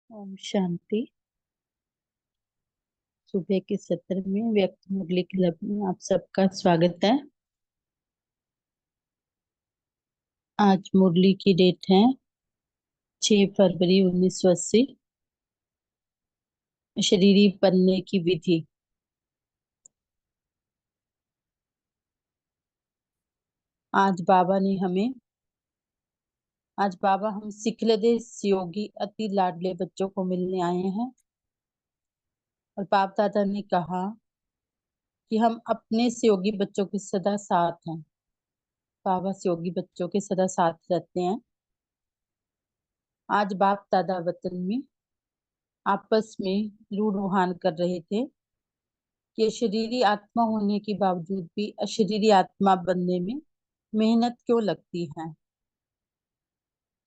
ओम शांति। सुबह के सत्र में व्यक्त मुरली क्लब में आप सबका स्वागत है। आज मुरली की डेट है 6 फरवरी 1980। शरीरी बनने की विधि। आज बाबा हम सिखलदे योगी अति लाडले बच्चों को मिलने आए हैं। और बाप दादा ने कहा कि हम अपने सहयोगी बच्चों के सदा साथ हैं। बाबा सहयोगी बच्चों के सदा साथ रहते हैं। आज बाप दादा वतन में आपस में रूहान कर रहे थे कि शरीरी आत्मा होने के बावजूद भी अशरीरी आत्मा बनने में मेहनत क्यों लगती है।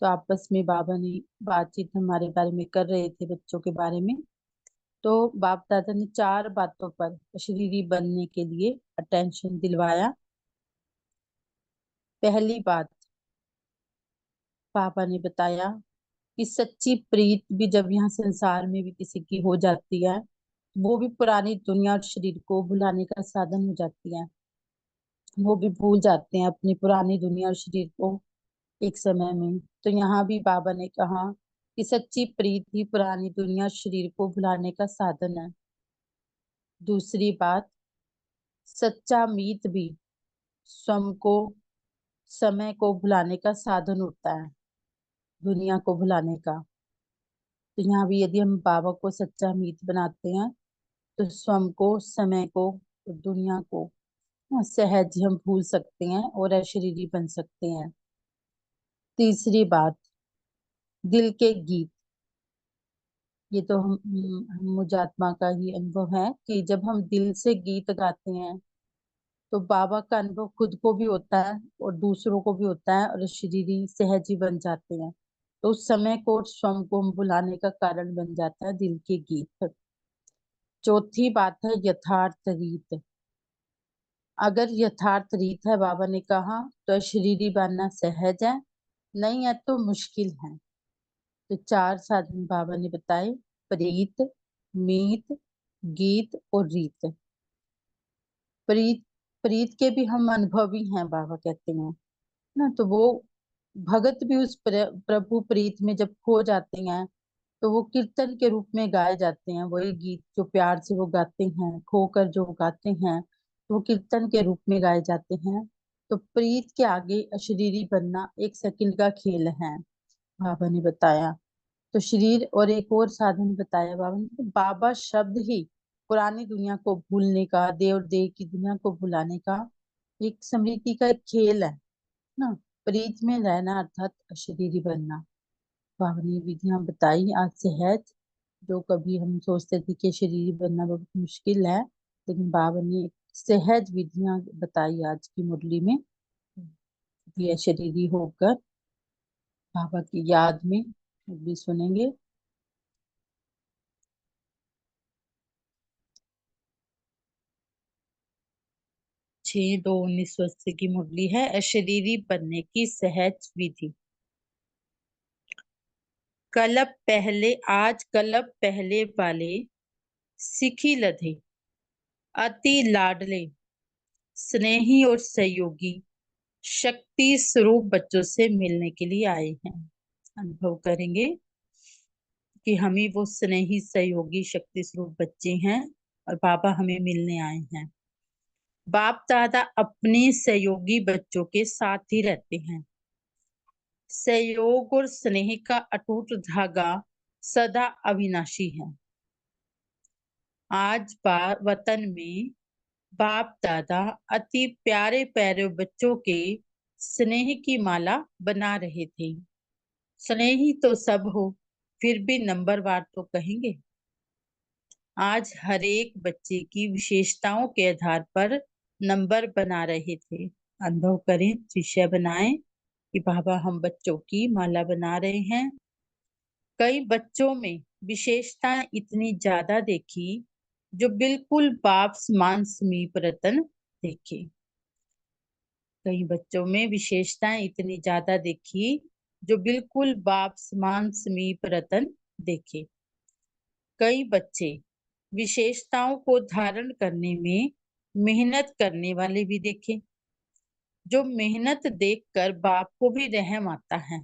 तो आपस में बाबा ने बातचीत हमारे बारे में कर रहे थे, बच्चों के बारे में। तो बाप दादा ने 4 बातों पर अशरीरी बनने के लिए अटेंशन दिलवाया। पहली बात, पापा ने बताया कि सच्ची प्रीत भी जब यहाँ संसार में भी किसी की हो जाती है, वो भी पुरानी दुनिया और शरीर को भुलाने का साधन हो जाती है। वो भी भूल जाते हैं अपनी पुरानी दुनिया और शरीर को एक समय में। तो यहाँ भी बाबा ने कहा कि सच्ची प्रीत ही पुरानी दुनिया और शरीर को भुलाने का साधन है। दूसरी बात, सच्चा मीत भी स्वयं को, समय को भुलाने का साधन होता है, दुनिया को भुलाने का। तो यहाँ भी यदि हम बाबा को सच्चा मीत बनाते हैं तो स्वयं को, समय को, दुनिया को सहज हम भूल सकते हैं और अशरीरी बन सकते हैं। तीसरी बात, दिल के गीत। ये तो हम मुझ आत्मा का ही अनुभव है कि जब हम दिल से गीत गाते हैं तो बाबा का अनुभव खुद को भी होता है और दूसरों को भी होता है और शरीरी सहज ही बन जाते हैं। तो उस समय को और स्वयं को हम भुलाने का कारण बन जाता है दिल के गीत। चौथी बात है यथार्थ रीत। अगर यथार्थ रीत है, बाबा ने कहा, तो शरीरी बनना सहज है, नहीं है तो मुश्किल है। तो 4 साधन बाबा ने बताए: प्रीत, मीत, गीत और रीत। प्रीत प्रीत के भी हम अनुभवी हैं, बाबा कहते हैं ना। तो वो भगत भी उस प्रभु प्रीत में जब खो जाते हैं तो वो कीर्तन के रूप में गाए जाते हैं। वही गीत जो प्यार से वो गाते हैं, खोकर जो गाते हैं, तो वो कीर्तन के रूप में गाए जाते हैं। तो प्रीत के आगे अशरीरी बनना एक सेकंड का खेल है, बाबा ने बताया। तो शरीर और एक और साधन बताया बाबा ने। तो बाबा शब्द ही पुरानी दुनिया को भूलने का, देव और देव की दुनिया को भुलाने का एक स्मृति का एक खेल है ना। प्रीत में रहना अर्थात अशरीरी बनना। बाबा ने विधियां बताई आज सहज। जो कभी हम सोचते थे कि शरीरी बनना बहुत मुश्किल है, लेकिन बाबा ने सहज विधियां बताई आज की मुरली में। ये शरीरी होकर बाबा की याद में भी सुनेंगे। 6/2/1980 की मुरली है, अशरीरी बनने की सहज विधि। कलब पहले वाले सिखी लधे अति लाडले स्नेही और सहयोगी शक्ति स्वरूप बच्चों से मिलने के लिए आए हैं। अनुभव करेंगे कि हम ही वो स्नेही सहयोगी शक्ति स्वरूप बच्चे हैं और बाबा हमें मिलने आए हैं। बाप दादा अपने सहयोगी बच्चों के साथ ही रहते हैं। सहयोग और स्नेह का अटूट धागा सदा अविनाशी है। आज वतन में बाप दादा अति प्यारे प्यारे बच्चों के स्नेह की माला बना रहे थे। स्नेही तो सब हो, फिर भी नंबरवार तो कहेंगे। आज हर एक बच्चे की विशेषताओं के आधार पर नंबर बना रहे थे। अनुभव करें, विषय बनाएं कि बाबा हम बच्चों की माला बना रहे हैं। कई बच्चों में विशेषताएं इतनी ज्यादा देखी जो बिल्कुल बाप समान समीप रतन देखे। कई बच्चों में विशेषताएं इतनी ज्यादा देखी जो बिल्कुल बाप समान समीप रतन देखे। कई बच्चे विशेषताओं को धारण करने में मेहनत करने वाले भी देखे, जो मेहनत देखकर बाप को भी रहम आता है।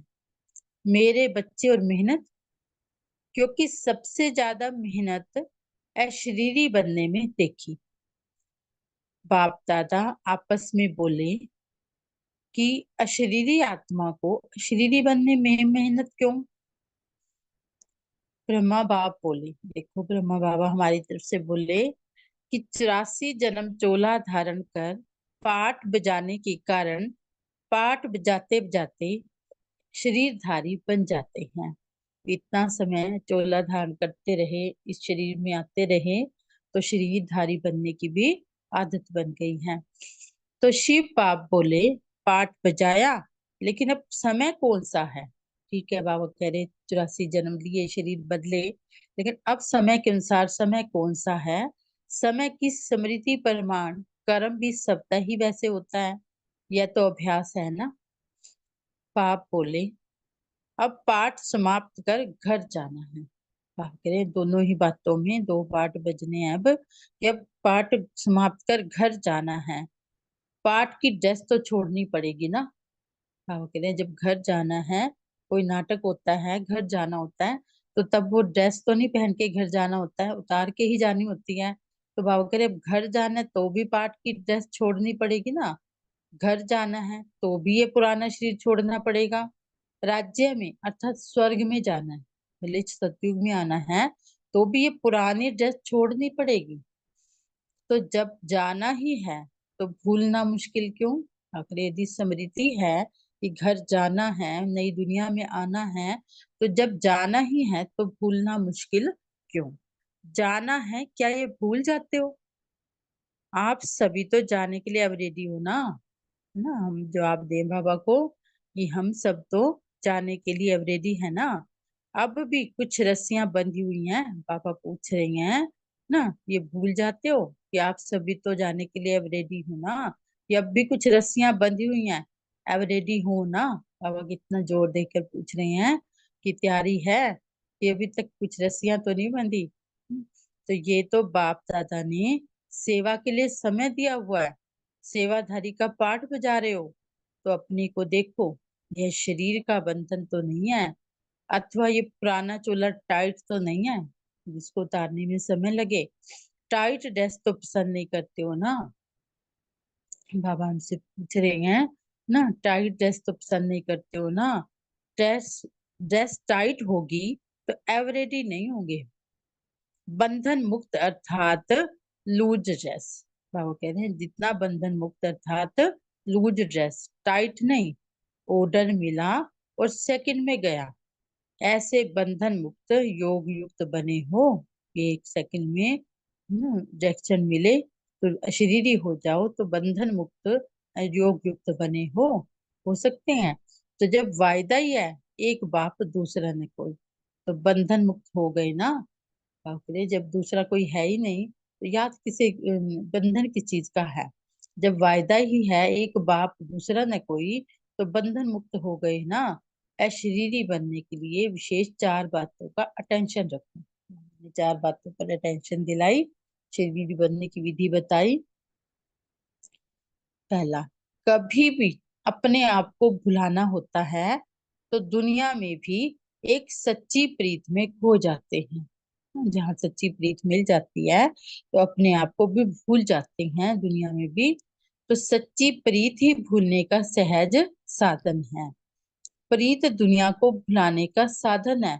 मेरे बच्चे और मेहनत, क्योंकि सबसे ज्यादा मेहनत अशरीरी बनने में देखी। बाप दादा आपस में बोले कि अशरीरी आत्मा को अशरीरी बनने में मेहनत क्यों? ब्रह्मा बाप बोले, देखो ब्रह्मा बाबा हमारी तरफ से बोले कि 84 जन्म चोला धारण कर पाठ बजाने के कारण पाठ बजाते बजाते शरीरधारी बन जाते हैं। इतना समय चोला धारण करते रहे, इस शरीर में आते रहे, तो शरीरधारी बनने की भी आदत बन गई है। तो शिव बाप बोले, पाठ बजाया, लेकिन अब समय कौन सा है? ठीक है, बाबा कह रहे 84 जन्म लिए, शरीर बदले, लेकिन अब समय के अनुसार समय कौन सा है? समय की स्मृति प्रमाण कर्म भी सबका ही वैसे होता है, यह तो अभ्यास है ना। बाप बोले, अब पाठ समाप्त कर घर जाना है। बाप कह रहे दोनों ही बातों में दो पाठ बजने हैं अब पाठ समाप्त कर घर जाना है। पाठ की ड्रेस तो छोड़नी पड़ेगी ना। बाबा कह रहे हैं जब घर जाना है, कोई नाटक होता है, घर जाना होता है, तो तब वो ड्रेस तो नहीं पहन के घर जाना होता है, उतार के ही जानी होती है। तो बाबा कह रहे अब घर जाना है तो भी पाठ की ड्रेस छोड़नी पड़ेगी ना। घर जाना है तो भी ये पुराना शरीर छोड़ना पड़ेगा। राज्य में अर्थात स्वर्ग में जाना है, भले सतयुग में आना है, तो भी ये पुरानी ड्रेस छोड़नी पड़ेगी। तो जब जाना ही है तो भूलना मुश्किल क्यों? आखिर यदि स्मृति है कि घर जाना है, नई दुनिया में आना है, तो जब जाना ही है तो भूलना मुश्किल क्यों? जाना है, क्या ये भूल जाते हो? आप सभी तो जाने के लिए अब रेडी हो ना? है ना, हम जवाब दें बाबा को कि हम सब तो जाने के लिए अब रेडी है ना। अब भी कुछ रस्सियां बंधी हुई हैं, पापा पूछ रही हैं ना, ये भूल जाते हो कि आप सभी तो जाने के लिए अब रेडी हो ना? ये अब भी कुछ रस्सियां बंधी हुई हैं, अब रेडी हो ना? पापा कितना जोर देकर पूछ रहे हैं कि तैयारी है, कि अभी तक कुछ रस्सियां तो नहीं बंधी। तो ये तो बाप दादा ने सेवा के लिए समय दिया हुआ है, सेवाधारी का पाठ बजा रहे हो, तो अपने को देखो, यह शरीर का बंधन तो नहीं है, अथवा ये पुराना चोला टाइट तो नहीं है जिसको उतारने में समय लगे। टाइट ड्रेस तो पसंद नहीं करते हो ना? बाबा हमसे पूछ रहे हैं ना, टाइट ड्रेस तो पसंद नहीं करते हो ना? ड्रेस ड्रेस टाइट होगी तो एवरेडी नहीं होंगे। बंधन मुक्त अर्थात लूज ड्रेस, बाबा कह रहे हैं जितना बंधन मुक्त अर्थात लूज ड्रेस, टाइट नहीं, ऑर्डर मिला और सेकंड में गया, ऐसे बंधन मुक्त योग युक्त बने हो कि एक सेकंड में डायरेक्शन मिले तो अशरीरी हो जाओ, तो बंधन मुक्त योग युक्त बने हो सकते हैं। तो जब वायदा ही है, एक बाप दूसरा न कोई, तो बंधन मुक्त हो गए ना। बापरे, जब दूसरा कोई है ही नहीं तो याद किसे, बंधन किस चीज का है? जब वायदा ही है, एक बाप दूसरा न कोई, तो बंधन मुक्त हो गए ना। अशरीरी बनने के लिए विशेष चार बातों का अटेंशन रखो। ये चार बातों पर अटेंशन दिलाई, शरीरी बनने की विधि बताई। पहला, कभी भी अपने आप को भुलाना होता है तो दुनिया में भी एक सच्ची प्रीत में खो जाते हैं। जहाँ सच्ची प्रीत मिल जाती है तो अपने आप को भी भूल जाते हैं दुनिया में भी। तो सच्ची प्रीत ही भूलने का सहज साधन है। प्रीत दुनिया को भुलाने का साधन है,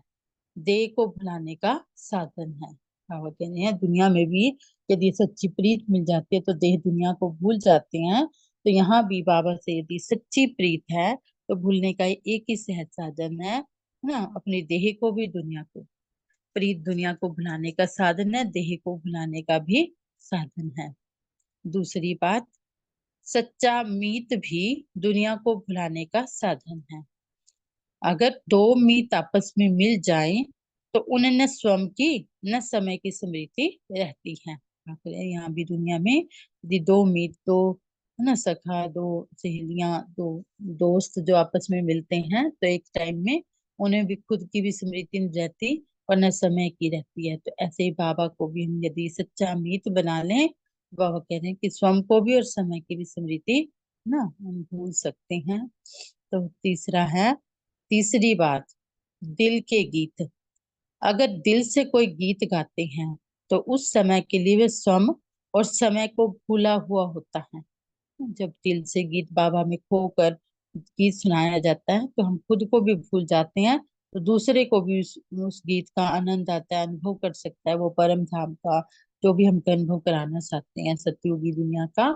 देह को भुलाने का साधन है। बाबा कह रहे हैं दुनिया में भी यदि सच्ची प्रीत मिल जाती है तो देह दुनिया को भूल जाते हैं। तो यहाँ भी बाबा से यदि सच्ची प्रीत है तो भूलने का एक ही सहज साधन है ना, अपनी देह को भी दुनिया को। प्रीत दुनिया को भुलाने का साधन है, देह को भुलाने का भी साधन है। दूसरी बात, सच्चा मीत भी दुनिया को भुलाने का साधन है। अगर दो मीत आपस में मिल जाएं तो उन्हें न स्वयं की न समय की स्मृति रहती है। आखिर यहाँ भी दुनिया में यदि दो मीत, दो है ना सखा, दो सहेलियां, दो दोस्त जो आपस में मिलते हैं तो एक टाइम में उन्हें भी खुद की भी स्मृति नहीं रहती और न समय की रहती है। तो ऐसे ही बाबा को भी हम यदि सच्चा मीत बना लें, बाबा कह रहे हैं कि स्वयं को भी और समय की भी स्मृति ना हम भूल सकते हैं। तो तीसरा है, तीसरी बात, दिल के गीत। अगर दिल से कोई गीत गाते हैं तो उस समय के लिए वे स्वयं और समय को भूला हुआ होता है। जब दिल से गीत बाबा में खोकर गीत सुनाया जाता है तो हम खुद को भी भूल जाते हैं, तो दूसरे को भी उस गीत का आनंद आता है, अनुभव कर सकता है वो परम धाम का, जो भी हमको अनुभव कराना चाहते हैं सतयुगी दुनिया का।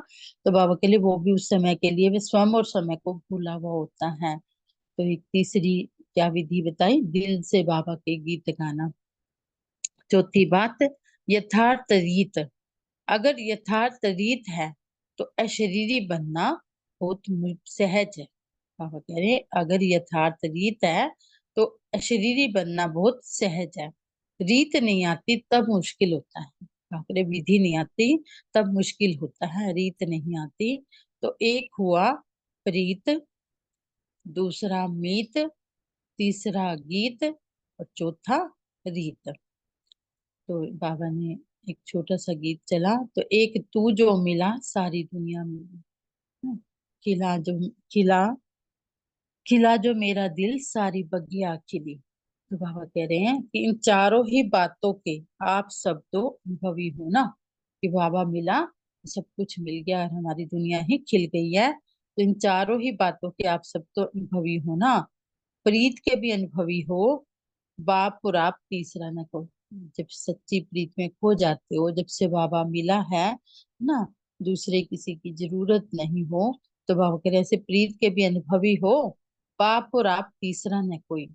तो बाबा के लिए वो भी उस समय के लिए वे स्वयं और समय को भूला हुआ होता है। तो एक तीसरी क्या विधि बताई, दिल से बाबा के गीत गाना। चौथी बात, यथार्थ रीत। अगर यथार्थ रीत है तो अशरीरी बनना बहुत सहज है। बाबा कह रहे हैं, अगर यथार्थ रीत है तो अशरीरी बनना बहुत सहज है। रीत नहीं आती तब मुश्किल होता है। बाबा कह रहे, विधि नहीं आती तब मुश्किल होता है, रीत नहीं आती। तो एक हुआ प्रीत, दूसरा मीत, तीसरा गीत और चौथा रीत। तो बाबा ने एक छोटा सा गीत चला, तो एक तू जो मिला सारी दुनिया में, खिला जो खिला खिला जो मेरा दिल सारी बगिया खिली। तो बाबा कह रहे हैं कि इन चारों ही बातों के आप सब तो अनुभवी हो ना, कि बाबा मिला, सब कुछ मिल गया और हमारी दुनिया ही खिल गई है। तो इन चारों ही बातों के आप सब तो अनुभवी हो ना, प्रीत के भी अनुभवी हो, बाप और आप तीसरा न को। जब सच्ची प्रीत में खो जाते हो, जब से बाबा मिला है ना, दूसरे किसी की जरूरत नहीं हो, तो बाबा कह रहे ऐसे प्रीत के भी अनुभवी हो, बाप और आप तीसरा न कोई।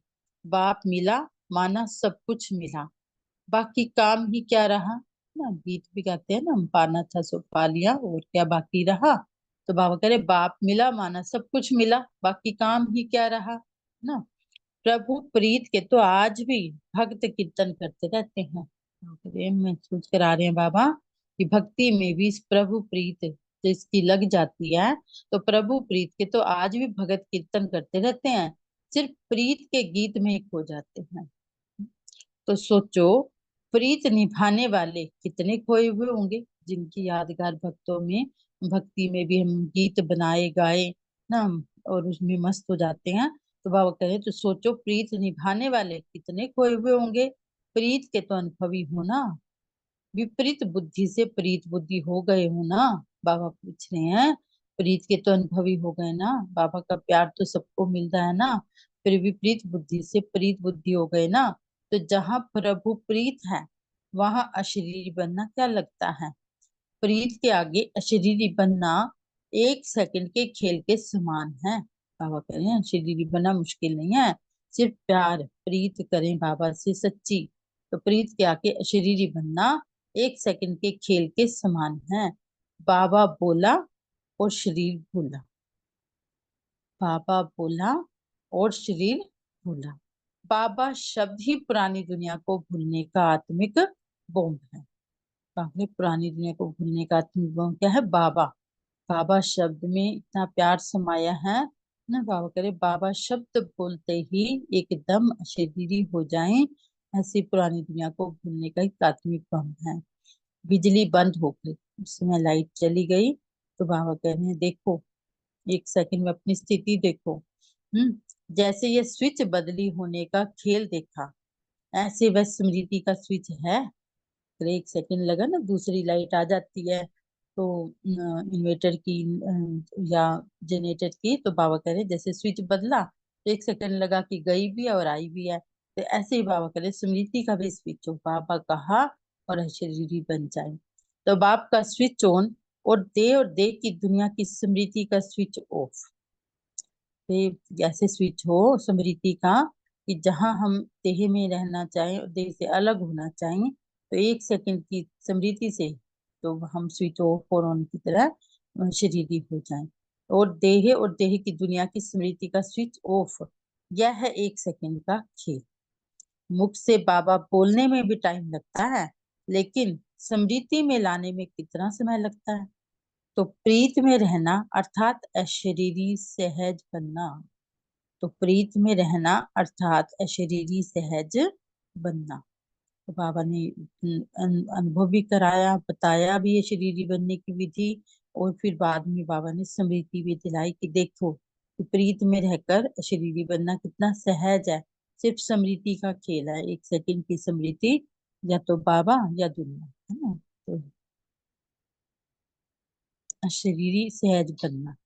बाप मिला माना सब कुछ मिला, बाकी काम ही क्या रहा ना। गीत भी गाते हैं ना, हम पाना था सो पा लिया और क्या बाकी रहा। तो बाबा कह रहे बाप मिला माना सब कुछ मिला, बाकी काम ही क्या रहा ना। प्रभु प्रीत के तो आज भी भक्त कीर्तन करते रहते हैं। प्रेम महसूस करा रहे हैं बाबा कि भक्ति में भी इस प्रभु प्रीत जिसकी लग जाती है, तो प्रभु प्रीत के तो आज भी भगत कीर्तन करते रहते हैं, सिर्फ प्रीत के गीत में ही खो जाते हैं। तो सोचो, प्रीत निभाने वाले कितने खोए हुए होंगे, जिनकी यादगार भक्तों में, भक्ति में भी हम गीत बनाए गाए ना, और उसमें मस्त हो जाते हैं। तो बाबा कहे तो सोचो, प्रीत निभाने वाले कितने खोए हुए होंगे, प्रीत के तो अनुभवी हो ना। विपरीत बुद्धि से प्रीत बुद्धि हो गए हो ना, बाबा पूछ रहे हैं। प्रीत के तो अनुभवी हो गए ना, बाबा का प्यार तो सबको मिलता है ना, फिर विपरीत बुद्धि से प्रीत बुद्धि हो गए ना। तो जहाँ प्रभु प्रीत है वहां अशरीरी बनना क्या लगता है। प्रीत के आगे अशरीरी बनना एक सेकंड के खेल के समान है। बाबा कह रहे हैं अशरीरी बनना मुश्किल नहीं है, सिर्फ प्यार प्रीत करें बाबा से सच्ची, तो प्रीत के आगे अशरीरी बनना एक सेकंड के खेल के समान है। बाबा बोला और शरीर भूला, बाबा बोला और शरीर भूला। बाबा शब्द ही पुरानी दुनिया को भूलने का आत्मिक बॉम्ब है। बाबा पुरानी दुनिया को भूलने का आत्मिक बॉम्ब क्या है, बाबा। बाबा शब्द में इतना प्यार समाया है ना, बाबा करे बाबा शब्द बोलते ही एकदम अशरीरी हो जाएं, ऐसी पुरानी दुनिया को भूलने का एक प्राथमिक बम है। बिजली बंद हो गई, उस समय लाइट चली गई, तो बाबा कह रहे हैं देखो, एक सेकंड में अपनी स्थिति देखो। जैसे ये स्विच बदली होने का खेल देखा, ऐसे वह स्मृति का स्विच है। फिर एक सेकंड लगा ना, दूसरी लाइट आ जाती है। तो इन्वर्टर की या जनरेटर की, तो बाबा कह रहे जैसे स्विच बदला तो एक सेकंड लगा कि गई भी है और आई भी है। तो ऐसे ही बाबा कह रहे स्मृति का भी स्विच हो, बाबा कहा और अशरीरी बन जाए। तो बाप का स्विच ऑन और दे की दुनिया की स्मृति का स्विच ऑफ। ऐसे स्विच हो स्मृति का कि जहां हम देह में रहना चाहें और देह से अलग होना चाहें, तो एक सेकंड की स्मृति से तो हम स्विच ऑफ और ऑन की तरह शरीरी हो जाएं। और देह की दुनिया की स्मृति का स्विच ऑफ, यह है एक सेकंड का खेल। मुख से बाबा बोलने में भी टाइम लगता है, लेकिन स्मृति में लाने में कितना समय लगता है। तो प्रीत में रहना अर्थात अशरीरी सहज बनना, तो प्रीत में रहना अर्थात अशरीरी सहज बनना। तो बाबा ने अनुभव भी कराया, बताया भी ये शरीरी बनने की विधि। और फिर बाद में बाबा ने स्मृति भी दिलाई कि देखो कि प्रीत में रहकर शरीरी बनना कितना सहज है। सिर्फ स्मृति का खेल है, 1 सेकंड की स्मृति, या तो बाबा या दुनिया, है ना। तो शरीरी सहज बनना।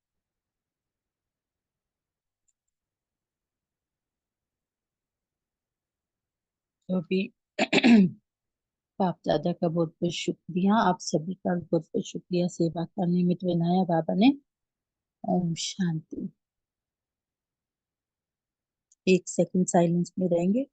तो भी बाप दादा का बहुत बहुत शुक्रिया, आप सभी का बहुत बहुत शुक्रिया, सेवा का निमित्त बनाया बाबा ने। ओम शांति। 1 सेकंड साइलेंस में रहेंगे।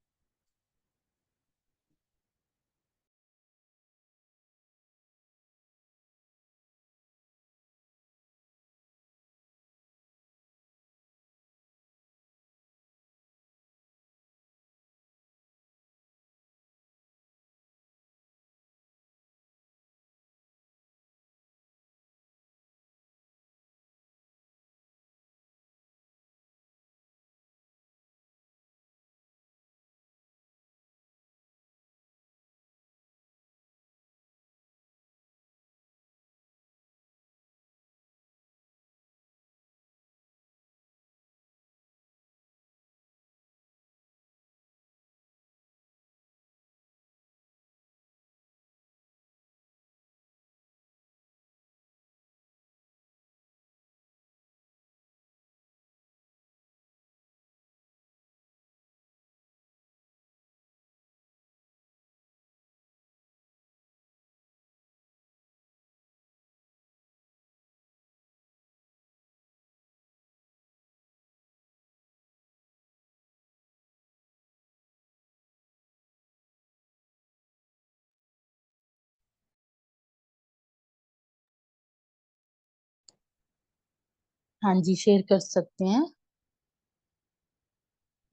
हाँ जी, शेयर कर सकते हैं।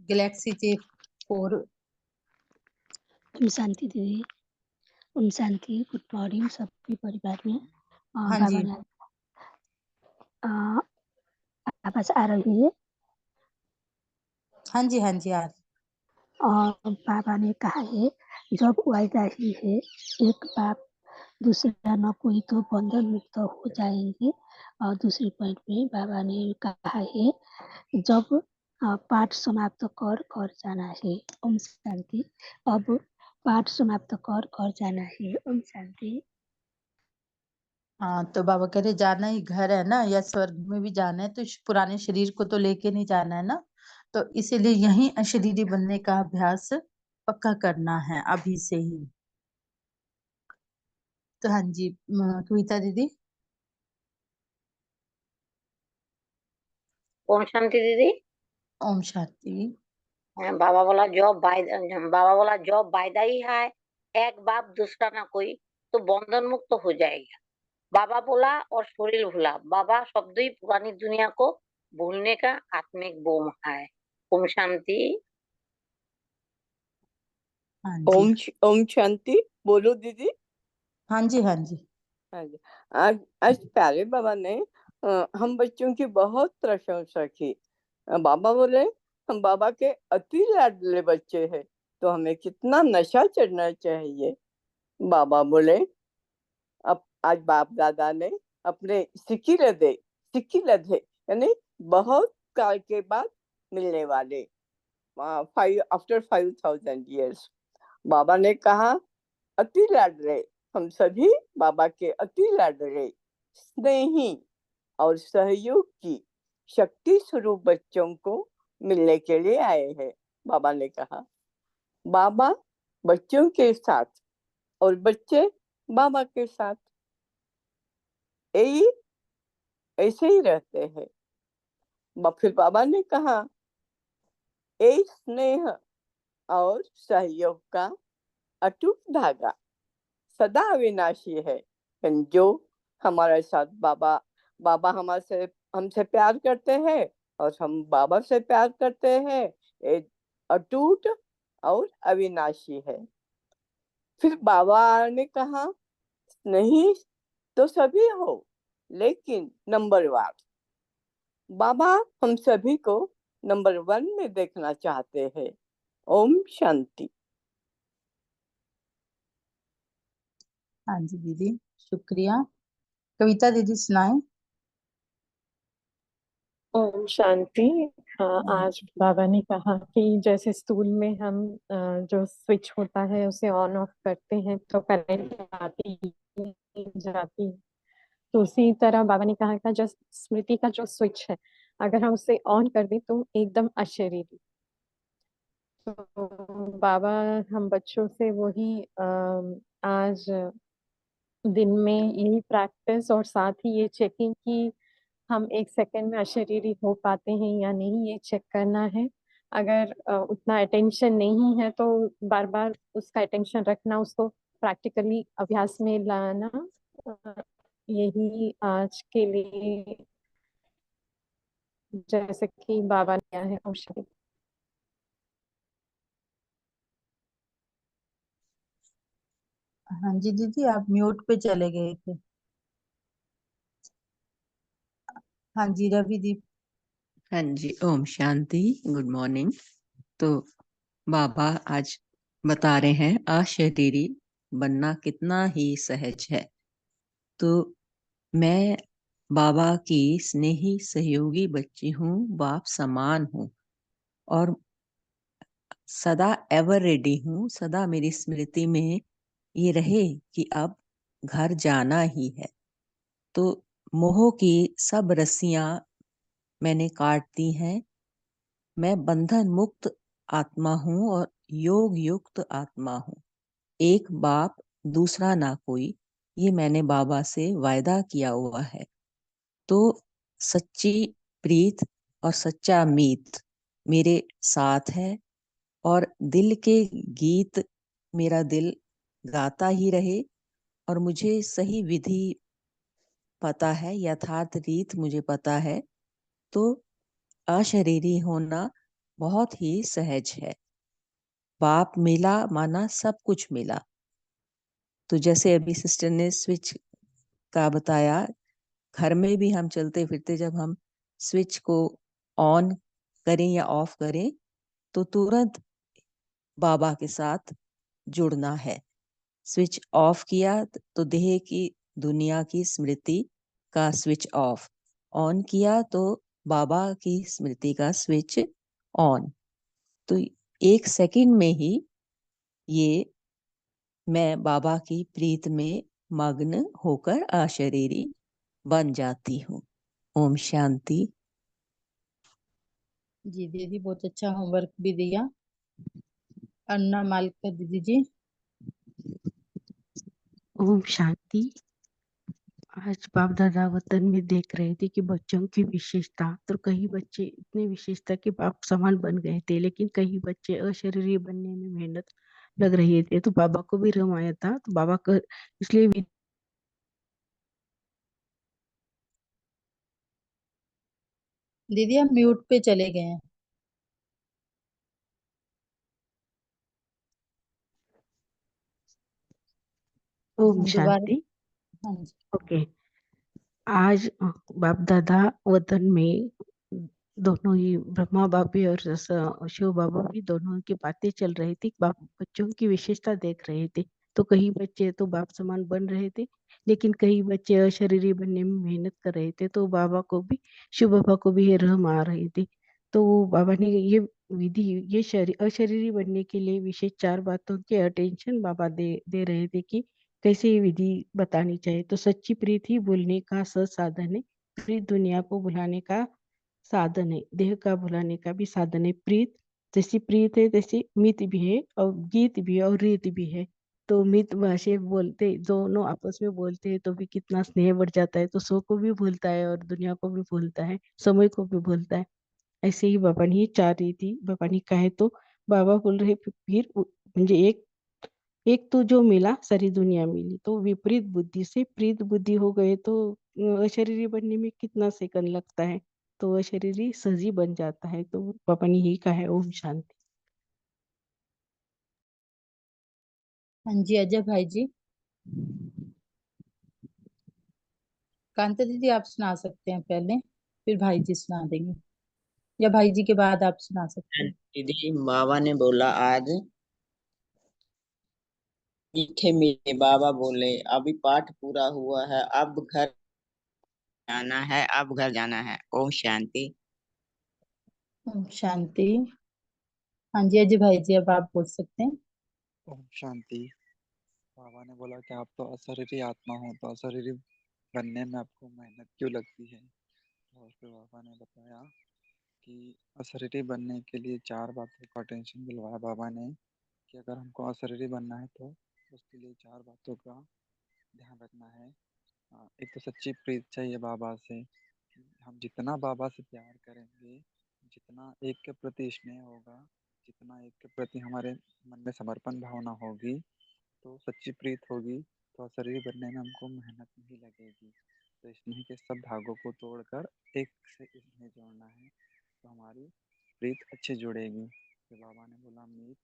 Galaxy J4। ओम शांति दीदी। ओम शांति। गुड मॉर्निंग सभी परिवार में। हाँ बाबा जी, ने आवाज आ रही है। हाँ जी, हाँ जी, आज और बाबा ने कहा है जब वायदा ही है एक बाप दूसरा न कोई तो बंधन मुक्त हो जाएंगे। और दूसरी पॉइंट में बाबा ने कहा है जब पाठ समाप्त कर घर जाना है। ओम शांति। अब पाठ समाप्त कर घर जाना है। ओम शांति। हाँ, तो बाबा कह रहे जाना ही घर है ना, या स्वर्ग में भी जाना है तो इस पुराने शरीर को तो लेके नहीं जाना है ना। तो इसीलिए यही अशरीरी बनने का अभ्यास पक्का करना है अभी से ही। तो हाँ जी, कविता दीदी। ओम शांति दीदी। ओम शांति। बाबा बोला जॉब वायदा ही है एक बाप दूसरा ना कोई तो बंधन मुक्त हो जाएगा। बाबा बोला और शरीर भूला। बाबा शब्द ही पुरानी दुनिया को भूलने का आत्मिक बोम है। ओम शांति। हाँ जी, ओम शांति। बोलो दीदी। हाँ जी, हाँ जी, हाँ जी। आज आज प्यारे बाबा ने हम बच्चों की बहुत प्रशंसा की। बाबा बोले हम बाबा के अति लाडले बच्चे हैं, तो हमें कितना नशा चढ़ना चाहिए। बाबा बोले अब आज बाप दादा ने अपने सिक्की लदे यानी बहुत काल के बाद मिलने वाले 5,000 years। बाबा ने कहा अति लाडले, हम सभी बाबा के अति लाडले, स्नेही और सहयोग की शक्ति स्वरूप बच्चों को मिलने के लिए आए हैं। बाबा ने कहा बाबा बच्चों के साथ और बच्चे बाबा के साथ यही ऐसे ही रहते हैं। फिर बाबा ने कहा ये स्नेह और सहयोग का अटूट धागा सदा अविनाशी है। जो हमारे साथ बाबा हमसे प्यार करते हैं और हम बाबा से प्यार करते हैं, ये अटूट और अविनाशी है। फिर बाबा ने कहा नहीं तो सभी हो, लेकिन नंबर 1। बाबा हम सभी को नंबर 1 में देखना चाहते हैं। ओम शांति। हाँ जी दीदी, शुक्रिया। कविता दीदी सुनाएं। ओम शांति। हाँ, आज बाबा ने कहा कि जैसे स्कूल में हम जो स्विच होता है उसे ऑन ऑफ करते हैं तो करंट आती जाती है, तो उसी तरह बाबा ने कहा था जो स्मृति का जो स्विच है अगर हम उसे ऑन कर दें तो एकदम अशरीरी। तो बाबा हम बच्चों से वही आज दिन में यही प्रैक्टिस और साथ ही ये चेकिंग कि हम एक सेकंड में अशरीरी हो पाते हैं या नहीं, ये चेक करना है। अगर उतना अटेंशन नहीं है तो बार बार उसका अटेंशन रखना, उसको प्रैक्टिकली अभ्यास में लाना, यही आज के लिए जैसे कि बाबा ने किया है औषधि। हाँ जी दीदी, आप म्यूट पे चले गए थे। हाँ जी रवि दी। हाँ जी, ओम शांति, गुड मॉर्निंग। तो बाबा आज बता रहे हैं अशरीरी बनना कितना ही सहज है। तो मैं बाबा की स्नेही सहयोगी बच्ची हूँ, बाप समान हूँ और सदा एवर रेडी हूँ। सदा मेरी स्मृति में ये रहे कि अब घर जाना ही है। तो मोह की सब रस्सियां मैंने काट दी हैं। मैं बंधन मुक्त आत्मा हूँ और योग युक्त आत्मा हूँ। एक बाप दूसरा ना कोई, ये मैंने बाबा से वायदा किया हुआ है। तो सच्ची प्रीत और सच्चा मीत मेरे साथ है और दिल के गीत मेरा दिल गाता ही रहे। और मुझे सही विधि पता है, यथार्थ रीत मुझे पता है। तो अशरीरी होना बहुत ही सहज है। बाप मिला माना सब कुछ मिला। तो जैसे अभी सिस्टर ने स्विच का बताया, घर में भी हम चलते फिरते जब हम स्विच को ऑन करें या ऑफ करें तो तुरंत बाबा के साथ जुड़ना है। स्विच ऑफ किया तो देह की दुनिया की स्मृति का स्विच ऑफ, ऑन किया तो बाबा की स्मृति का स्विच ऑन। तो एक सेकंड में ही ये मैं बाबा की प्रीत में मग्न होकर अशरीरी बन जाती हूँ। ओम शांति। जी दीदी, बहुत अच्छा होमवर्क भी दिया। अन्ना मालिका दीदी जी। ओम शांति। आज बाप दादा वतन में देख रहे थे कि बच्चों की विशेषता, तो कई बच्चे इतने विशेषता के बाप समान बन गए थे, लेकिन कई बच्चे अशरीरी बनने में मेहनत लग रही थे। तो बाबा को भी रम आया था, तो बाबा का इसलिए दीदी आप म्यूट पे चले गए हैं। ओम दोबारा। शांति। हाँ जी। ओके। आज बाप दादा वतन में दोनों ही ब्रह्मा बाप भी और शिव बाबा भी दोनों की बातें चल रही थी। बाप बच्चों की विशेषता देख रहे थे। तो कई बच्चे तो बाप समान बन रहे थे, लेकिन कई बच्चे अशरीरी बनने में मेहनत कर रहे थे। तो बाबा को भी, शिव बाबा को भी ये रहम आ रही थी। तो बाबा ने ये विधि, ये अशरीरी बनने के लिए विशेष 4 बातों के अटेंशन बाबा दे रहे थे कि कैसे ये विधि बतानी चाहिए। तो सच्ची प्रीत ही भूलने का साधन है। प्रीत दुनिया को भुलाने का साधन है, देह का भुलाने का भी साधन है। प्रीत जैसी प्रीत है तैसी मित भी है, और गीत भी है, और रीत भी है। तो मित भाषा बोलते, दोनों आपस में बोलते हैं तो भी कितना स्नेह बढ़ जाता है। तो सो को भी भूलता है और दुनिया को भी भूलता है, समय को भी भूलता है। ऐसे ही बाबा ने चाह रही थी, बाबा ने कहे तो बाबा बोल रहे फिर म्हणजे एक तो जो मिला सारी दुनिया मिली। तो विपरीत बुद्धि से प्रीत बुद्धि हो गए तो अशरीरी बनने में कितना सेकंड लगता है, तो अशरीरी सहजी बन जाता है। तो पापा ने यही कहा है। ओम शांति। हाँ जी अजय भाई जी। कांता दीदी आप सुना सकते हैं पहले, फिर भाई जी सुना देंगे, या भाई जी के बाद आप सुना सकते हैं। दीदी बाबा ने बोला आज मीठे मीठे बाबा बोले, अभी पाठ पूरा हुआ है, अब घर जाना है, अब घर जाना है। ओम शांति। ओम शांति। हाँ जी अजय भाई जी, अब आप बोल सकते हैं। ओम शांति। बाबा ने बोला कि आप तो अशरीरी आत्मा हो, तो अशरीरी बनने में आपको मेहनत क्यों लगती है। और फिर बाबा ने बताया कि अशरीरी बनने के लिए 4 बातों का अटेंशन दिलवाया बाबा ने, कि अगर हमको अशरीरी बनना है तो उसके लिए 4 बातों का ध्यान रखना है। एक तो सच्ची प्रीत चाहिए बाबा से, कि हम जितना बाबा से प्यार करेंगे, जितना एक के प्रति स्नेह होगा, जितना एक के प्रति हमारे मन में समर्पण भावना होगी, तो सच्ची प्रीत होगी, तो शरीर बनने में हमको मेहनत नहीं लगेगी। तो स्नेह के सब धागों को तोड़कर एक से स्नेह जोड़ना है, तो हमारी प्रीत अच्छे जुड़ेगी। तो बाबा ने बोला मीत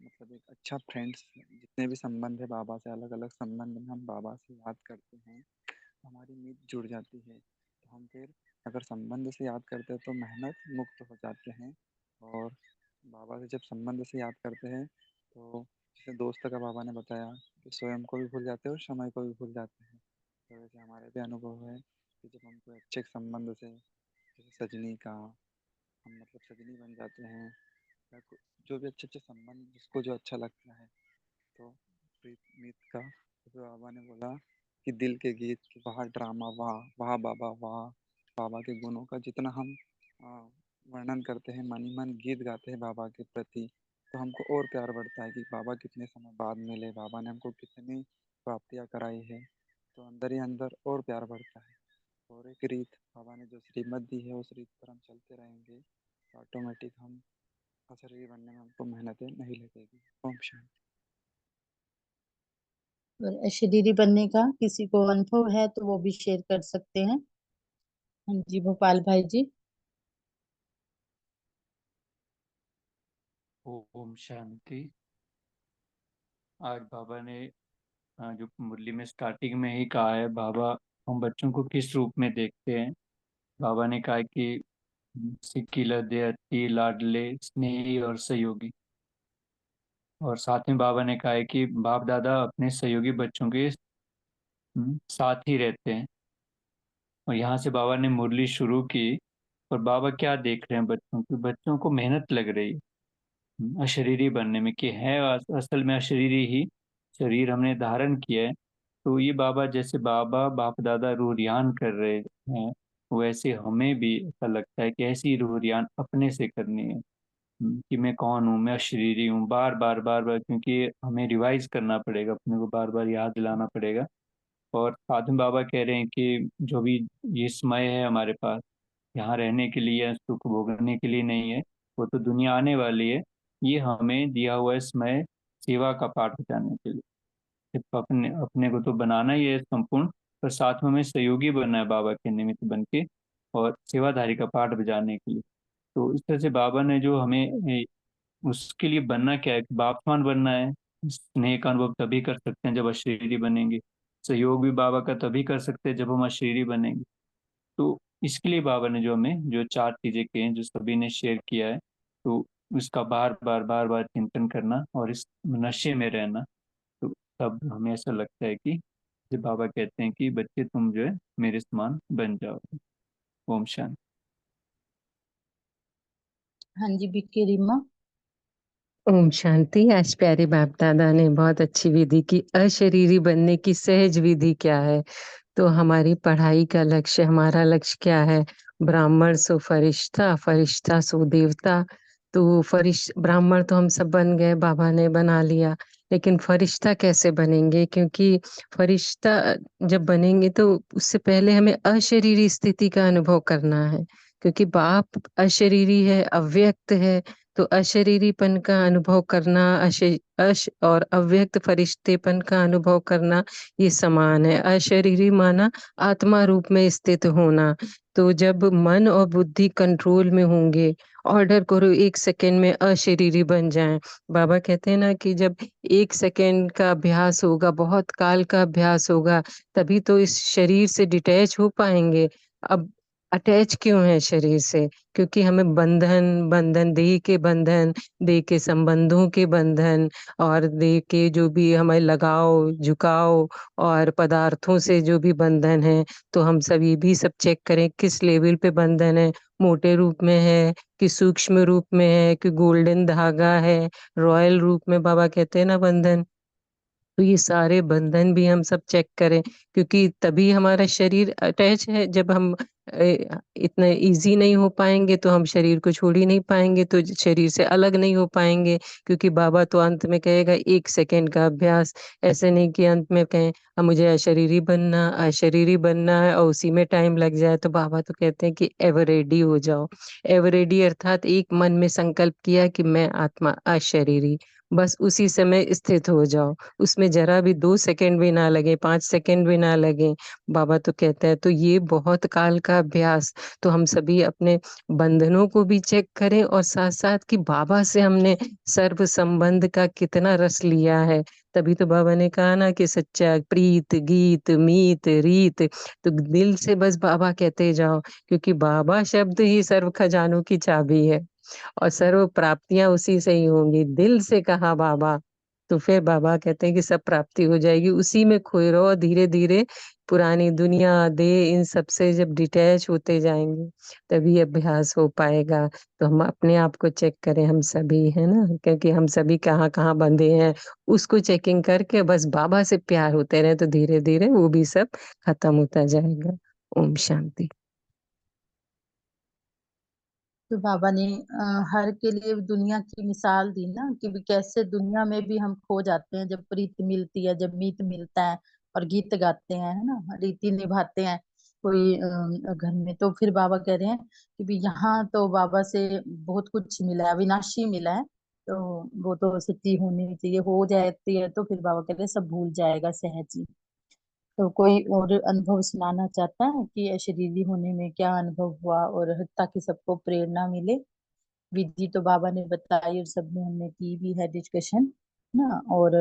मतलब एक अच्छा फ्रेंड्स, जितने भी संबंध है बाबा से, अलग अलग संबंध में हम बाबा से याद करते हैं तो हमारी मीत जुड़ जाती है। तो हम फिर अगर संबंध से याद करते हैं तो मेहनत मुक्त हो जाते हैं। और बाबा से जब संबंध से याद करते हैं तो जैसे दोस्त का बाबा ने बताया कि स्वयं को भी भूल जाते हैं और समय को भी भूल जाते हैं। तो वैसे हमारे भी अनुभव है कि जब हम कोई अच्छे संबंध से, जैसे सजनी का, हम मतलब सजनी बन जाते हैं, या जो भी अच्छे अच्छे संबंध जिसको जो अच्छा लगता है, तो प्रीत मीत का, तो फिर बाबा ने बोला कि दिल के गीत कि वाह ड्रामा, वाह वाह बाबा वाह। बाबा के गुणों का जितना हम वर्णन करते हैं, मन ही मन गीत गाते हैं बाबा के प्रति, तो हमको और प्यार बढ़ता है कि बाबा कितने समय बाद मिले, बाबा ने हमको कितनी प्राप्तियाँ कराई है, तो अंदर ही अंदर और प्यार बढ़ता है। और एक रीत बाबा ने जो श्रीमत दी है, उस रीत पर हम चलते रहेंगे तो ऑटोमेटिक हम अशरीरी बनने में हमको मेहनतें नहीं लगेगी। ओम शांति। और अशरीरी बनने का किसी को अनुभव है तो वो भी शेयर कर सकते हैं। हाँ जी भोपाल भाई जी। ओम शांति। आज बाबा ने जो मुरली में स्टार्टिंग में ही कहा है, बाबा हम बच्चों को किस रूप में देखते हैं। बाबा ने कहा कि सिक्किला देहती लाडले स्नेही और सहयोगी। और साथ में बाबा ने कहा है कि बाप दादा अपने सहयोगी बच्चों के साथ ही रहते हैं। और यहाँ से बाबा ने मुरली शुरू की। और बाबा क्या देख रहे हैं बच्चों की, बच्चों को मेहनत लग रही है अशरीरी बनने में, कि है असल में अशरीरी ही शरीर हमने धारण किया है। तो ये बाबा जैसे बाबा बाप दादा रूहरियान कर रहे हैं, वैसे हमें भी ऐसा लगता है कि ऐसी रूहरियान अपने से करनी है। कि मैं कौन हूँ, मैं अशरीरी हूँ, बार बार बार बार, क्योंकि हमें रिवाइज करना पड़ेगा, अपने को बार बार याद दिलाना पड़ेगा। और साथ में बाबा कह रहे हैं कि जो भी ये समय है हमारे पास, यहाँ रहने के लिए या सुख भोगने के लिए नहीं है, वो तो दुनिया आने वाली है। ये हमें दिया हुआ है समय सेवा का पाठ बजाने के लिए। सिर्फ अपने अपने को तो बनाना ही है संपूर्ण, पर साथ में हमें सहयोगी बनना है बाबा के निमित्त बन के, और सेवाधारी का पाठ बजाने के लिए। तो इस तरह से बाबा ने जो हमें उसके लिए बनना क्या है, बापमान बनना है। स्नेह का अनुभव तभी कर सकते हैं जब अशरीरी बनेंगे। सहयोग भी बाबा का तभी कर सकते हैं जब हम अशरीरी बनेंगे। तो इसके लिए बाबा ने जो हमें जो 4 चीजें की हैं, जो सभी ने शेयर किया है, तो उसका बार बार चिंतन करना और इस नशे में रहना। तो तब हमें ऐसा लगता है कि जब बाबा कहते हैं कि बच्चे तुम जो है मेरे समान बन जाओ। ओम शांति। हाँ जी बिक्की रीमा। ओम शांति। आज प्यारे बाप दादा ने बहुत अच्छी विधि की, अशरीरी बनने की सहज विधि क्या है। तो हमारी पढ़ाई का लक्ष्य, हमारा लक्ष्य क्या है। ब्राह्मण सो फरिश्ता, फरिश्ता सो देवता। तो ब्राह्मण तो हम सब बन गए, बाबा ने बना लिया, लेकिन फरिश्ता कैसे बनेंगे। क्योंकि फरिश्ता जब बनेंगे तो उससे पहले हमें अशरीरी स्थिति का अनुभव करना है। क्योंकि बाप अशरीरी है, अव्यक्त है। तो अशरीरीपन का अनुभव करना, और अव्यक्त फरिश्तेपन का अनुभव करना, ये समान है। अशरीरी माना आत्मा रूप में स्थित होना। तो जब मन और बुद्धि कंट्रोल में होंगे, ऑर्डर करो 1 सेकेंड में अशरीरी बन जाएं। बाबा कहते हैं ना कि जब 1 सेकेंड का अभ्यास होगा, बहुत काल का अभ्यास होगा, तभी तो इस शरीर से डिटैच हो पाएंगे। अब अटैच क्यों है शरीर से? क्योंकि हमें बंधन देह के बंधन, देह के संबंधों के बंधन, और देह के जो भी हमें लगाव झुकाव और पदार्थों से जो भी बंधन है, तो हम सब ये भी सब चेक करें किस लेवल पे बंधन है। मोटे रूप में है कि सूक्ष्म रूप में है कि गोल्डन धागा है, रॉयल रूप में बाबा कहते हैं ना बंधन। तो ये सारे बंधन भी हम सब चेक करें, क्योंकि तभी हमारा शरीर अटैच है। जब हम इतना इजी नहीं हो पाएंगे तो हम शरीर को छोड़ ही नहीं पाएंगे, तो शरीर से अलग नहीं हो पाएंगे। क्योंकि बाबा तो अंत में कहेगा 1 सेकंड का अभ्यास, ऐसे नहीं कि अंत में कहें अब मुझे अशरीरी बनना है और उसी में टाइम लग जाए। तो बाबा तो कहते हैं कि एवर रेडी हो जाओ। एवर रेडी अर्थात एक मन में संकल्प किया कि मैं आत्मा अशरीरी, बस उसी समय स्थित हो जाओ। उसमें जरा भी 2 सेकंड भी ना लगे, 5 सेकंड भी ना लगे। बाबा तो कहते हैं तो ये बहुत काल का अभ्यास। तो हम सभी अपने बंधनों को भी चेक करें और साथ साथ कि बाबा से हमने सर्व संबंध का कितना रस लिया है। तभी तो बाबा ने कहा ना कि सच्चा प्रीत गीत मीत रीत। तो दिल से बस बाबा कहते जाओ, क्योंकि बाबा शब्द ही सर्व खजानों की चाबी है और सर्व प्राप्तियां उसी से ही होंगी। दिल से कहा बाबा, तो फिर बाबा कहते हैं कि सब प्राप्ति हो जाएगी। उसी में खोए रहो, धीरे धीरे पुरानी दुनिया देह इन सब से जब डिटैच होते जाएंगे तभी अभ्यास हो पाएगा। तो हम अपने आप को चेक करें, हम सभी है ना, क्योंकि हम सभी कहाँ कहाँ बंधे हैं उसको चेकिंग करके बस बाबा से प्यार होते रहे तो धीरे धीरे वो भी सब खत्म होता जाएगा। ओम शांति। तो बाबा ने हर के लिए दुनिया की मिसाल दी ना कि भी कैसे दुनिया में भी हम खो जाते हैं जब प्रीत मिलती है, जब मीत मिलता है और गीत गाते हैं, है ना, रीति निभाते हैं कोई घर में। तो फिर बाबा कह रहे हैं कि भी यहाँ तो बाबा से बहुत कुछ मिला है, अविनाशी मिला है। तो वो तो सच्ची होनी चाहिए, हो जाती है तो फिर बाबा कह रहे हैं सब भूल जाएगा सहज ही। तो कोई और अनुभव सुनाना चाहता है कि अशरीरी होने में क्या अनुभव हुआ, और ताकि सबको प्रेरणा मिले। विधि तो बाबा ने बताई और सब में हमने की भी है डिस्कशन ना, और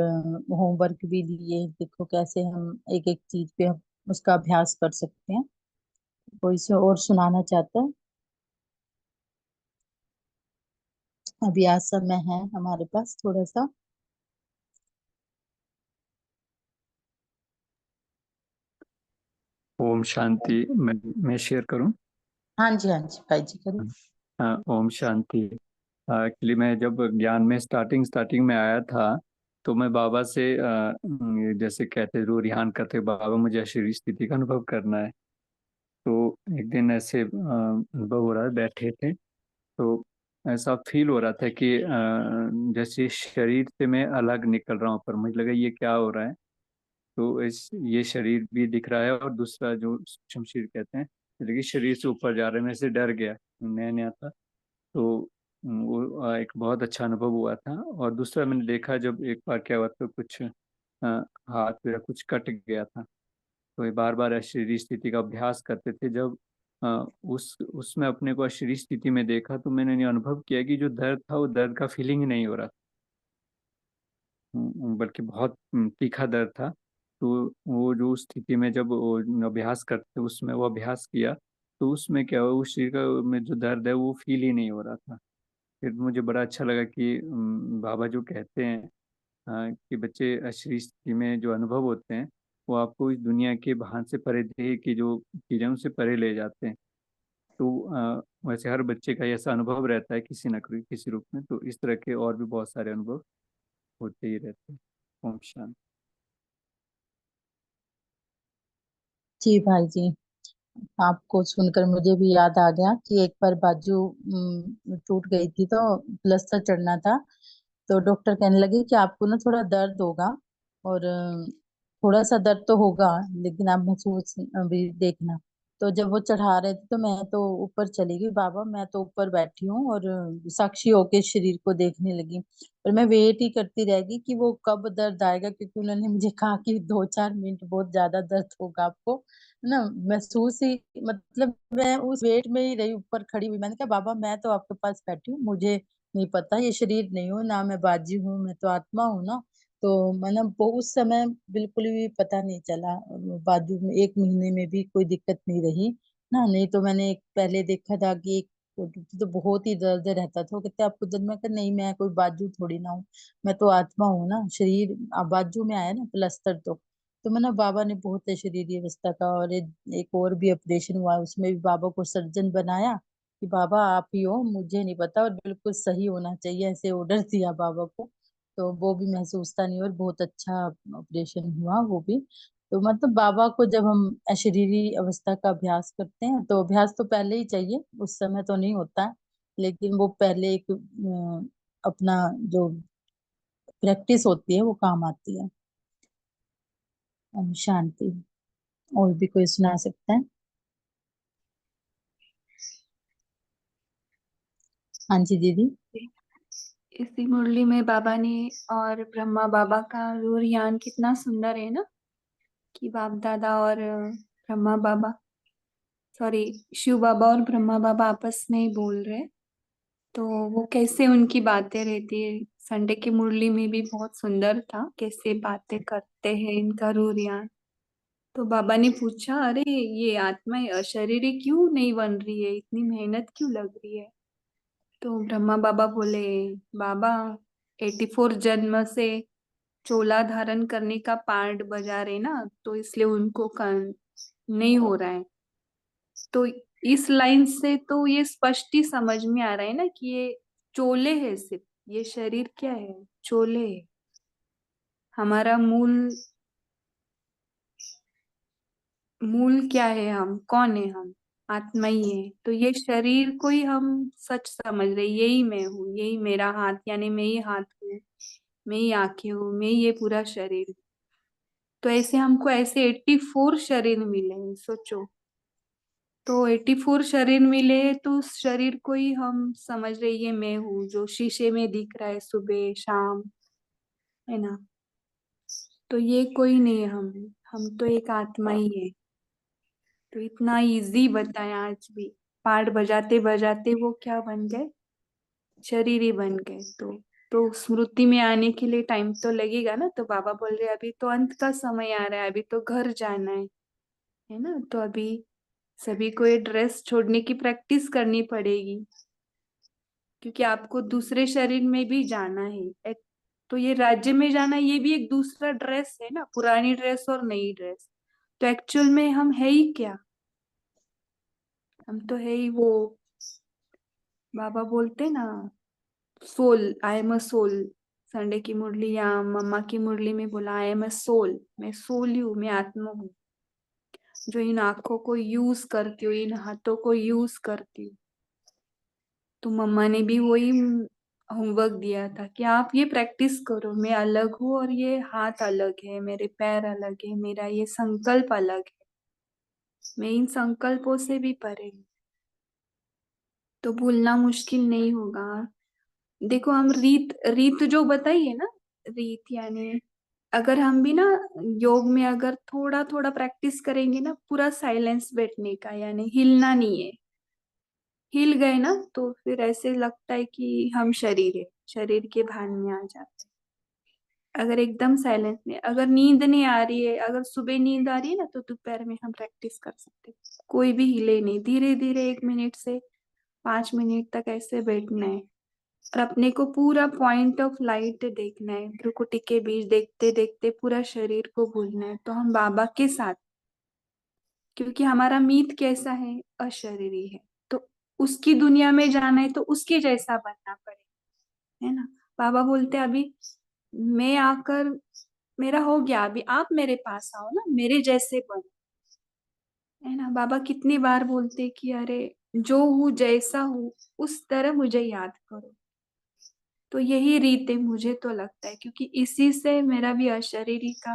होमवर्क भी दिए। देखो कैसे हम एक एक चीज पे हम उसका अभ्यास कर सकते हैं। कोई से और सुनाना चाहता है? अभी आज समय है हमारे पास थोड़ा सा। ओम शांति। मैं शेयर करूं? हाँ जी, हाँ जी भाई जी करिए। हाँ, ओम शांति। एक्चुअली मैं जब ज्ञान में स्टार्टिंग में आया था, तो मैं बाबा से जैसे कहते रूरियान करते, बाबा मुझे अशरीरी स्थिति का अनुभव करना है। तो एक दिन ऐसे अनुभव हो रहा है, बैठे थे तो ऐसा फील हो रहा था कि जैसे शरीर से मैं अलग निकल रहा हूँ, पर मुझे लगा ये क्या हो रहा है। तो ये शरीर भी दिख रहा है और दूसरा जो सूक्ष्म शरीर कहते हैं, लेकिन शरीर से ऊपर जा रहे हैं। मैं से डर गया, नया नया था। तो वो एक बहुत अच्छा अनुभव हुआ था। और दूसरा मैंने देखा जब एक बार क्या हुआ तो कुछ हाथ मेरा कुछ कट गया था। तो ये बार बार अशरीरी स्थिति का अभ्यास करते थे। जब उसमें अपने को अशरीरी स्थिति में देखा तो मैंने ये अनुभव किया कि जो दर्द था वो दर्द का फीलिंग ही नहीं हो रहा, बल्कि बहुत तीखा दर्द था। तो वो जो उस स्थिति में जब वो अभ्यास करते उसमें वो अभ्यास किया, तो उसमें क्या हुआ, उस शरीर का में जो दर्द है वो फील ही नहीं हो रहा था। फिर मुझे बड़ा अच्छा लगा कि बाबा जो कहते हैं कि बच्चे अशरीरी स्थिति में जो अनुभव होते हैं वो आपको इस दुनिया के भान से परे, देह की जो चीज़ें उनसे परे ले जाते हैं। तो वैसे हर बच्चे का ऐसा अनुभव रहता है किसी न किसी रूप में। तो इस तरह के और भी बहुत सारे अनुभव होते ही रहते हैं। ओम शांति। जी भाई जी, आपको सुनकर मुझे भी याद आ गया कि एक बार बाजू टूट गई थी तो प्लास्टर चढ़ना था। तो डॉक्टर कहने लगे कि आपको ना थोड़ा दर्द होगा, और थोड़ा सा दर्द तो होगा लेकिन आप महसूस भी देखना। तो जब वो चढ़ा रहे थे तो मैं तो ऊपर चली गई, बाबा मैं तो ऊपर बैठी हूँ और साक्षी होके शरीर को देखने लगी। और मैं वेट ही करती रह गई कि वो कब दर्द आएगा, क्योंकि उन्होंने मुझे कहा कि 2-4 मिनट बहुत ज्यादा दर्द होगा आपको, है ना। महसूस ही, मतलब मैं उस वेट में ही रही, ऊपर खड़ी हुई। मैंने कहा बाबा मैं तो आपके पास बैठी हूँ, मुझे नहीं पता ये शरीर नहीं हूँ ना, मैं बाजी हूँ, मैं तो आत्मा हूँ ना। तो मैंने बहुत समय बिल्कुल भी पता नहीं चला। बाजू में 1 महीने में भी कोई दिक्कत नहीं रही। ना। नहीं तो मैंने एक पहले देखा था कि एक फोटो थी तो बहुत ही दर्द रहता था। वो कहते आपको दर्द, मैं कहा नहीं, मैं कोई बाजू थोड़ी ना हूँ, मैं तो आत्मा हूँ ना। शरीर अब बाजू में आया ना प्लस्तर तो मैं ना, बाबा ने बहुत है शरीर अवस्था का। और एक और भी ऑपरेशन हुआ, उसमें भी बाबा को सर्जन बनाया कि बाबा आप ही हो, मुझे नहीं पता, और बिल्कुल सही होना चाहिए, ऐसे ऑर्डर दिया बाबा को। तो वो भी महसूस था नहीं, और बहुत अच्छा ऑपरेशन हुआ वो भी। तो मतलब बाबा को जब हम अशरीरी अवस्था का अभ्यास करते हैं, तो अभ्यास तो पहले ही चाहिए, उस समय तो नहीं होता है। लेकिन वो पहले एक अपना जो प्रैक्टिस होती है वो काम आती है। ओम शांति। और भी कोई सुना सकता है? हाँ जी दीदी। इसी मुरली में बाबा ने और ब्रह्मा बाबा का रूरयान कितना सुंदर है ना, कि बाप दादा और ब्रह्मा बाबा, सॉरी, शिव बाबा और ब्रह्मा बाबा आपस में ही बोल रहे। तो वो कैसे उनकी बातें रहती है, संडे की मुरली में भी बहुत सुंदर था, कैसे बातें करते हैं इनका रूरयान। तो बाबा ने पूछा, अरे ये आत्मा अशरीरी क्यों नहीं बन रही है, इतनी मेहनत क्यों लग रही है? तो ब्रह्मा बाबा बोले, बाबा 84 जन्म से चोला धारण करने का पार्ट बजा रहे ना, तो इसलिए उनको नहीं हो रहा है। तो इस लाइन से तो ये स्पष्ट ही समझ में आ रहा है ना कि ये चोले है, सिर्फ ये शरीर क्या है, चोले है। हमारा मूल मूल क्या है, हम कौन है, हम आत्मा ही है। तो ये शरीर को ही हम सच समझ रहे, यही मैं हूँ, यही मेरा हाथ, यानी मैं ही हाथ हूँ, मैं ही आंखें हूँ, मैं ही ये पूरा शरीर हूँ। तो ऐसे हमको ऐसे 84 शरीर मिले हैं, सोचो। तो 84 शरीर मिले हैं, तो उस शरीर को ही हम समझ रहे, ये मैं हूँ जो शीशे में दिख रहा है सुबह शाम, है ना। तो ये कोई नहीं है, हम तो एक आत्मा ही है। तो इतना इजी बताया आज भी, पाठ बजाते बजाते वो क्या बन गए, शरीर ही बन गए। तो स्मृति में आने के लिए टाइम तो लगेगा ना। तो बाबा बोल रहे अभी तो अंत का समय आ रहा है, अभी तो घर जाना है ना। तो अभी सभी को ये ड्रेस छोड़ने की प्रैक्टिस करनी पड़ेगी, क्योंकि आपको दूसरे शरीर में भी जाना है। तो ये राज्य में जाना, ये भी एक दूसरा ड्रेस है ना, पुरानी ड्रेस और नई ड्रेस। तो एक्चुअल में हम है ही क्या, हम तो है ही वो, बाबा बोलते ना, soul, I am a soul. Sunday की मुरली या मम्मा की मुरली में बोला, आई एम अ सोल, मैं सोल ही हूँ, मैं आत्मा हूँ, जो इन आंखों को यूज करती हूँ, इन हाथों को यूज करती हूँ। तो मम्मा ने भी वही होमवर्क दिया था कि आप ये प्रैक्टिस करो, मैं अलग हूँ और ये हाथ अलग है, मेरे पैर अलग है, मेरा ये संकल्प अलग है, मैं इन संकल्पों से भी परे हूँ। तो भूलना मुश्किल नहीं होगा। देखो, हम रीत रीत जो बताई है ना, रीत यानी अगर हम भी ना योग में अगर थोड़ा थोड़ा प्रैक्टिस करेंगे ना, पूरा साइलेंस बैठने का, यानी हिलना नहीं है। हिल गए ना तो फिर ऐसे लगता है कि हम शरीर है, शरीर के भान में आ जाते हैं। अगर एकदम साइलेंस में, अगर नींद नहीं आ रही है, अगर सुबह नींद आ रही है ना, तो दोपहर में हम प्रैक्टिस कर सकते हैं। कोई भी हिले नहीं, धीरे धीरे 1 मिनट से 5 मिनट तक ऐसे बैठना है, और अपने को पूरा पॉइंट ऑफ लाइट देखना है, भ्रुकुटी के बीच देखते देखते पूरा शरीर को भूलना है। तो हम बाबा के साथ, क्योंकि हमारा मीत कैसा है, अशरीरी है, तो उसकी दुनिया में जाना है तो उसके जैसा बनना पड़ेगा, है ना। बाबा बोलते हैं, अभी मैं आकर मेरा हो गया, अभी आप मेरे पास आओ ना, मेरे जैसे बनो, है ना। बाबा कितनी बार बोलते कि अरे जो हूँ जैसा हूँ उस तरह मुझे याद करो। तो यही रीत है, मुझे तो लगता है, क्योंकि इसी से मेरा भी अशरीरी का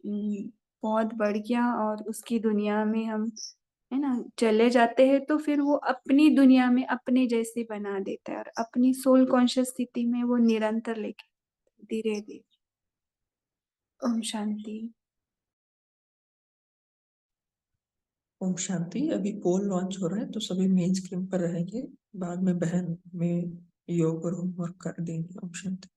हम्म, बहुत बढ़ गया, और उसकी दुनिया में हम, है ना, चले जाते हैं, तो फिर वो अपनी दुनिया में अपने जैसे बना देता है, और अपनी सोल कॉन्शियस स्थिति में वो निरंतर लेके धीरे धीरे। ओम शांति। ओम शांति। अभी पोल लॉन्च हो रहा है तो सभी मेन स्क्रीन पर रहेंगे, बाद में बहन में योग और होमवर्क कर देंगे। ओम शांति।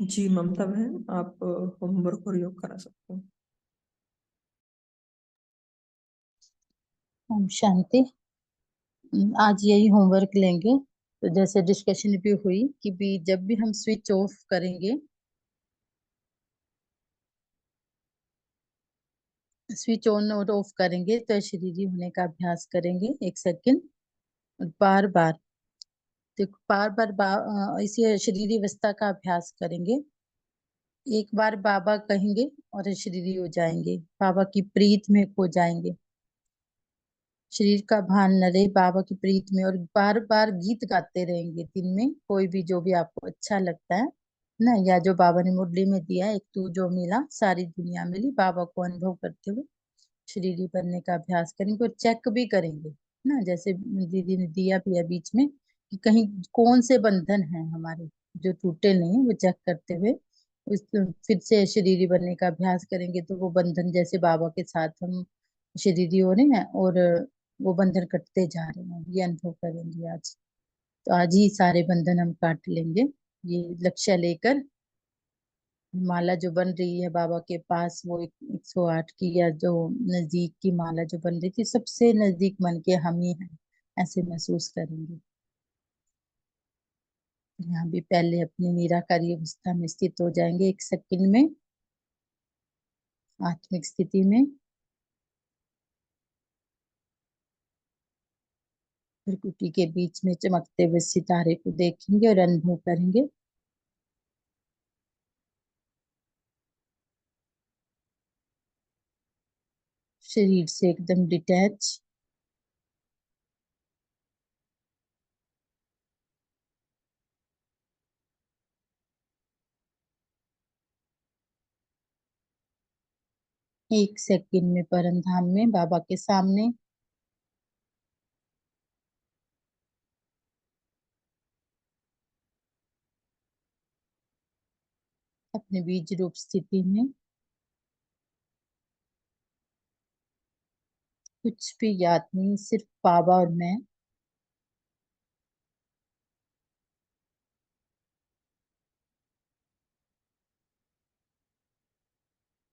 जी ममता बहन, आप होमवर्क और योग करा सकते हो। ओम शांति। आज यही होमवर्क लेंगे। तो जैसे डिस्कशन भी हुई कि जब भी हम स्विच ऑफ करेंगे, स्विच ऑन और ऑफ करेंगे, तो शरीरी होने का अभ्यास करेंगे 1 सेकंड। और बार बार देखो, बार बार इसी शरीरी अवस्था का अभ्यास करेंगे। एक बार बाबा कहेंगे और शरीरी हो जाएंगे, बाबा की प्रीत में खो जाएंगे। शरीर का भान न रहे, बाबा की प्रीत में। और बार बार गीत गाते रहेंगे दिन में, कोई भी जो भी आपको अच्छा लगता है ना, या जो बाबा ने मुरली में दिया, एक तू जो मिला सारी दुनिया मिली, बाबा को अनुभव करते हुए शरीरी बनने का अभ्यास करेंगे। और चेक भी करेंगे ना, जैसे दीदी ने दिया भी है बीच में, कि कहीं कौन से बंधन हैं हमारे जो टूटे नहीं, वो चेक करते हुए उस फिर से शरीरी बनने का अभ्यास करेंगे। तो वो बंधन, जैसे बाबा के साथ हम शरीरी हो रहे हैं और वो बंधन कटते जा रहे हैं, ये अनुभव करेंगे आज। तो आज ही सारे बंधन हम काट लेंगे, ये लक्ष्य लेकर। माला जो बन रही है बाबा के पास, वो 108 की, या जो नजदीक की माला जो बन रही थी, सबसे नजदीक मन के हम ही हैं, ऐसे महसूस करेंगे। यहाँ भी पहले अपनी निराकारी अवस्था में स्थित हो जाएंगे 1 सेकंड में, आत्मिक स्थिति में। प्रकृति के बीच में चमकते हुए सितारे को देखेंगे और अनुभव करेंगे। शरीर से एकदम डिटैच। एक सेकंड में परम धाम में बाबा के सामने अपने बीज रूप स्थिति में कुछ भी याद नहीं, सिर्फ बाबा और मैं।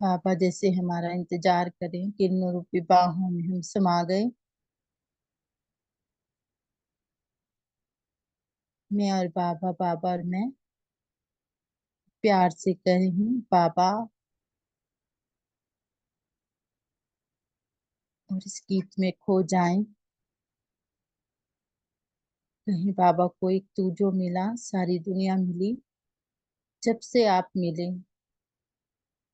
बाबा जैसे हमारा इंतजार करें, किरणों रूपी बाहों में हम समा गए। मैं और बाबा, बाबा और मैं प्यार से कहे हूँ बाबा। और इस गीत में खो जाएं। कहीं बाबा को एक तू जो मिला सारी दुनिया मिली। जब से आप मिले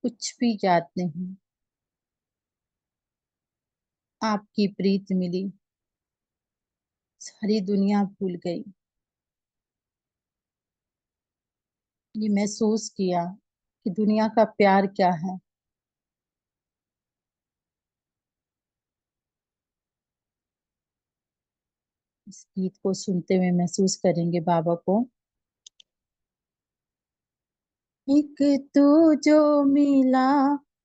कुछ भी याद नहीं, आपकी प्रीत मिली, सारी दुनिया भूल गई। ये महसूस किया कि दुनिया का प्यार क्या है। इस गीत को सुनते हुए महसूस करेंगे बाबा को। एक तू जो मिला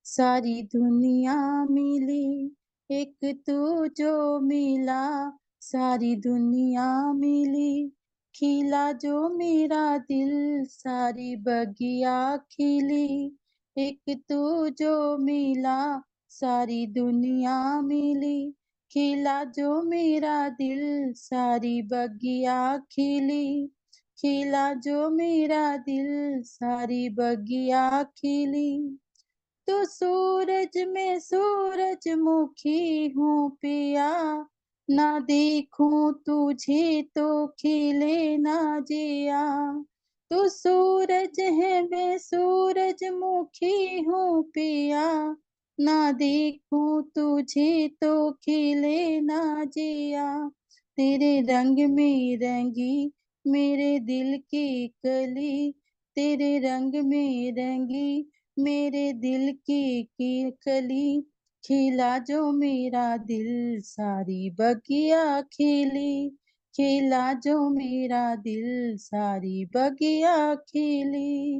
सारी दुनिया मिली। एक तू जो मिला सारी दुनिया मिली। खिला जो मेरा दिल सारी बगिया खिली। एक तू जो मिला सारी दुनिया मिली। खिला जो मेरा दिल सारी बगिया खिली। खिला जो मेरा दिल सारी बगिया खिली। तो सूरज में सूरजमुखी हूँ पिया। ना देखूं तुझे तो खिले ना जिया। तो सूरज है मैं सूरजमुखी हूँ पिया। ना देखूं तुझे तो खिले ना जिया। तेरे रंग में रंगी मेरे दिल की कली। तेरे रंग में रंगी मेरे दिल की कली। खिला जो मेरा दिल सारी बगिया खिली। खिला जो मेरा दिल सारी बगिया खिली।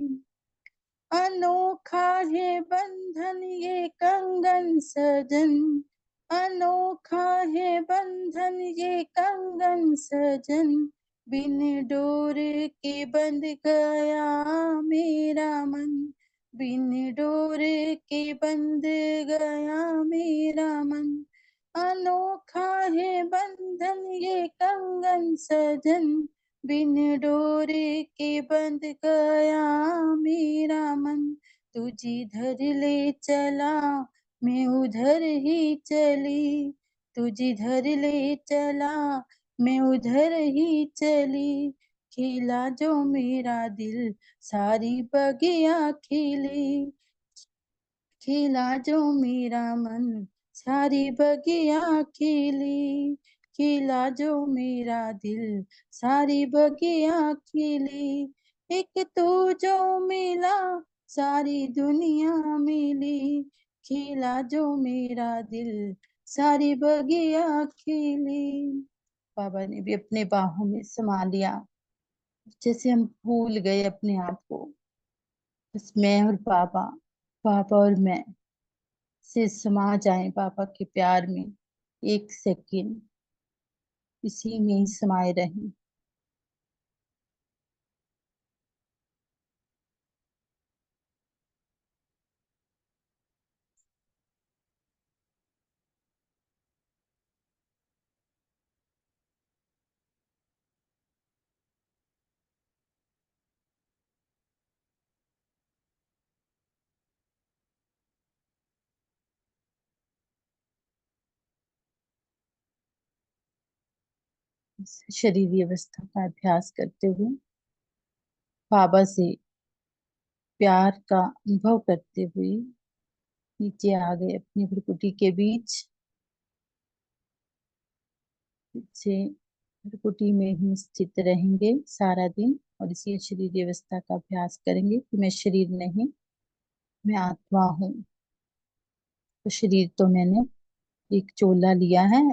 अनोखा है बंधन ये कंगन सजन। अनोखा है बंधन ये कंगन सजन। बिन डोर के बंध गया मेरा मन, बिन डोर के बंध गया मेरा मन। अनोखा है बंधन ये कंगन सजन, बिन डोर के बंध गया मेरा मन। तू जिधर ले चला मैं उधर ही चली, तू जिधर ले चला मैं उधर ही चली। खिला जो मेरा दिल सारी बगिया खिली, खिला जो मेरा मन सारी बगिया खिली, खिला जो मेरा दिल सारी बगिया खिली। एक तू जो मिला सारी दुनिया मिली, खिला जो मेरा दिल सारी बगिया खिली। बाबा ने भी अपने बाहों में समा लिया, जैसे हम भूल गए अपने आप को। बस मैं और बाबा, बाबा और मैं से समा जाए बाबा के प्यार में, एक सेकंड इसी में ही समाये रहें। शरीरी अवस्था का अभ्यास करते हुए बाबा से प्यार का अनुभव करते हुए नीचे आ गए अपनी भ्रुकुटी के बीच से। भ्रुकुटी में ही स्थित रहेंगे सारा दिन और इसी शरीरी अवस्था का अभ्यास करेंगे कि मैं शरीर नहीं, मैं आत्मा हूँ। तो शरीर तो मैंने एक चोला लिया है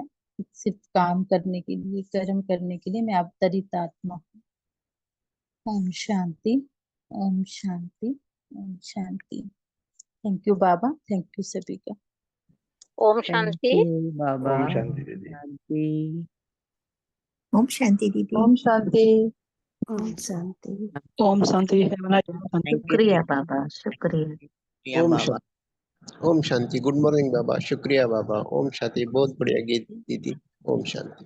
सिर्फ काम करने के लिए, कर्म करने के लिए। मैं अवतरित आत्मा हूँ। ओम शांति, ओम शांति, ओम शांति। थैंक यू बाबा, थैंक यू सभी का। ओम थैंक शांति। यू बाबा। ओम शांति दीदी। शांति। ओम शांति दीदी। ओम शांति। ओम शांति। ओम शांति। शुक्रिया बाबा, शुक्रिया। ओम शांति। ओम शांति। गुड मॉर्निंग बाबा। शुक्रिया बाबा। ओम शांति। बहुत बढ़िया गीत दीदी। ओम शांति।